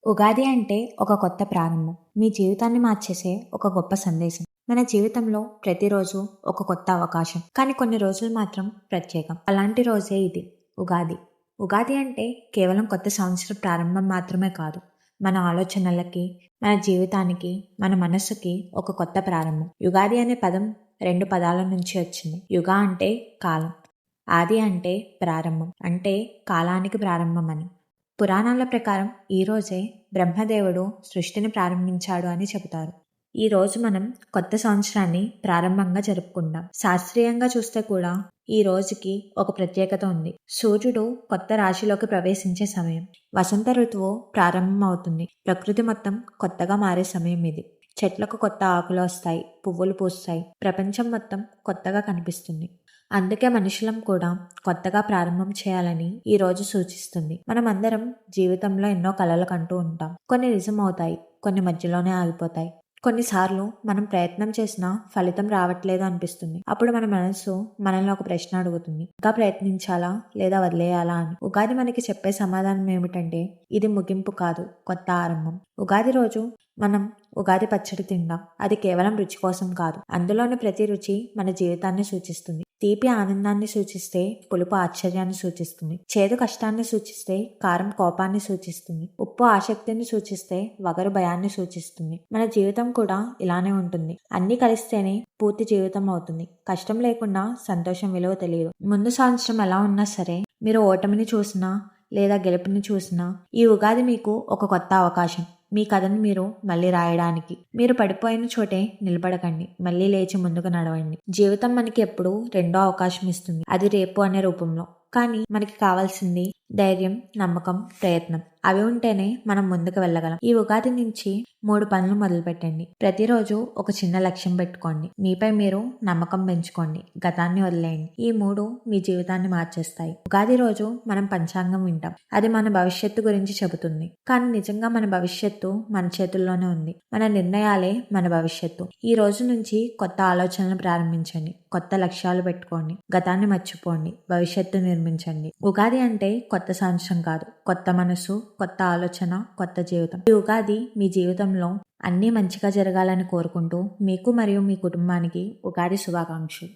ఉగాది అంటే ఒక కొత్త ప్రారంభం. మీ జీవితాన్ని మార్చేసే ఒక గొప్ప సందేశం. మన జీవితంలో ప్రతిరోజు ఒక కొత్త అవకాశం. కానీ కొన్ని రోజులు మాత్రం ప్రత్యేకం. అలాంటి రోజే ఇది ఉగాది. ఉగాది అంటే కేవలం కొత్త సంవత్సర ప్రారంభం మాత్రమే కాదు. మన ఆలోచనలకి, మన జీవితానికి, మన మనస్సుకి ఒక కొత్త ప్రారంభం. యుగాది అనే పదం 2 పదాల నుంచి వచ్చింది. యుగ అంటే కాలం. ఆది అంటే ప్రారంభం. అంటే కాలానికి ప్రారంభం అని. పురాణాల ప్రకారం ఈ రోజే బ్రహ్మదేవుడు సృష్టిని ప్రారంభించాడు అని చెబుతారు. ఈ రోజు మనం కొత్త సంవత్సరాన్ని ప్రారంభంగా జరుపుకుంటాం. శాస్త్రీయంగా చూస్తే కూడా ఈ రోజుకి ఒక ప్రత్యేకత ఉంది. సూర్యుడు కొత్త రాశిలోకి ప్రవేశించే సమయం. వసంత ఋతువు ప్రారంభం అవుతుంది. ప్రకృతి మొత్తం కొత్తగా మారే సమయం ఇది. చెట్లకు కొత్త ఆకులు వస్తాయి, పువ్వులు పూస్తాయి, ప్రపంచం మొత్తం కొత్తగా కనిపిస్తుంది. అందుకే మనుషులం కూడా కొత్తగా ప్రారంభం చేయాలని ఈ రోజు సూచిస్తుంది. మనం అందరం జీవితంలో ఎన్నో కలలు కంటూ ఉంటాం. కొన్ని నిజం అవుతాయి, కొన్ని మధ్యలోనే ఆగిపోతాయి. కొన్నిసార్లు మనం ప్రయత్నం చేసినా ఫలితం రావట్లేదు అనిపిస్తుంది. అప్పుడు మన మనసు మనల్ని ఒక ప్రశ్న అడుగుతుంది: ఇంకా ప్రయత్నించాలా లేదా వదిలేయాలా అని. ఉగాది మనకి చెప్పే సమాధానం ఏమిటంటే, ఇది ముగింపు కాదు, కొత్త ఆరంభం. ఉగాది రోజు మనం ఉగాది పచ్చడి తిందాం. అది కేవలం రుచి కోసం కాదు, అందులోని ప్రతి రుచి మన జీవితాన్ని సూచిస్తుంది. తీపి ఆనందాన్ని సూచిస్తే పులుపు ఆశ్చర్యాన్ని సూచిస్తుంది. చేదు కష్టాన్ని సూచిస్తే కారం కోపాన్ని సూచిస్తుంది. ఉప్పు ఆసక్తిని సూచిస్తే వగరు భయాన్ని సూచిస్తుంది. మన జీవితం కూడా ఇలానే ఉంటుంది. అన్నీ కలిస్తేనే పూర్తి జీవితం అవుతుంది. కష్టం లేకుండా సంతోషం విలువ తెలియదు. ముందు సంవత్సరం ఎలా ఉన్నా సరే, మీరు ఓటమిని చూసినా లేదా గెలుపుని చూసినా, ఈ ఉగాది మీకు ఒక కొత్త అవకాశం. మీ కథను మీరు మళ్ళీ రాయడానికి. మీరు పడిపోయిన చోటే నిలబడకండి, మళ్ళీ లేచి ముందుకు నడవండి. జీవితం మనకి ఎప్పుడు రెండో అవకాశం ఇస్తుంది, అది రేపు అనే రూపంలో. కానీ మనకి కావాల్సింది ధైర్యం, నమ్మకం, ప్రయత్నం. అవి ఉంటేనే మనం ముందుకు వెళ్ళగలం. ఈ ఉగాది నుంచి 3 పనులు మొదలు పెట్టండి. ప్రతిరోజు ఒక చిన్న లక్ష్యం పెట్టుకోండి. మీపై మీరు నమ్మకం పెంచుకోండి. గతాన్ని వదిలేయండి. ఈ 3 మీ జీవితాన్ని మార్చేస్తాయి. ఉగాది రోజు మనం పంచాంగం వింటాం. అది మన భవిష్యత్తు గురించి చెబుతుంది. కానీ నిజంగా మన భవిష్యత్తు మన చేతుల్లోనే ఉంది. మన నిర్ణయాలే మన భవిష్యత్తు. ఈ రోజు నుంచి కొత్త ఆలోచనలు ప్రారంభించండి. కొత్త లక్ష్యాలు పెట్టుకోండి. గతాన్ని మర్చిపోండి. భవిష్యత్తు నిర్మించండి. ఉగాది అంటే కొత్త సంవత్సరం కాదు, కొత్త మనసు, కొత్త ఆలోచన, కొత్త జీవితం. ఈ ఉగాది మీ జీవితంలో అన్నీ మంచిగా జరగాలని కోరుకుంటూ మీకు మరియు మీ కుటుంబానికి ఉగాది శుభాకాంక్షలు.